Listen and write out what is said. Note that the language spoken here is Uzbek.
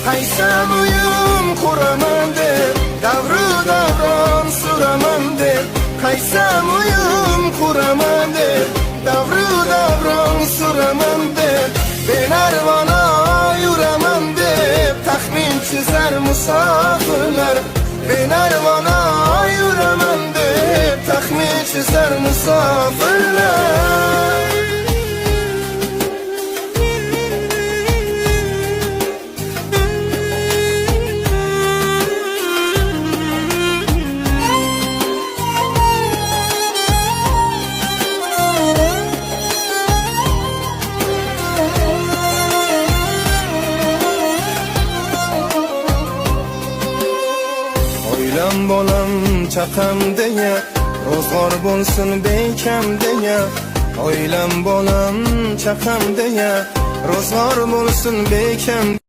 qaysam uyim quraman deb, davru davron suraman deb, qaysam uyim quraman deb, davru davron suraman deb, benarvona yuraman deb, taxmin chizar musofirlar. Benarvona yuraman deb, taxmin chizar musofirlar. Oilam bolam chaqam deya, ro'zg'or bo'lsin bekam deya. Oilam bolam chaqam deya, ro'zg'or bo'lsin bekam.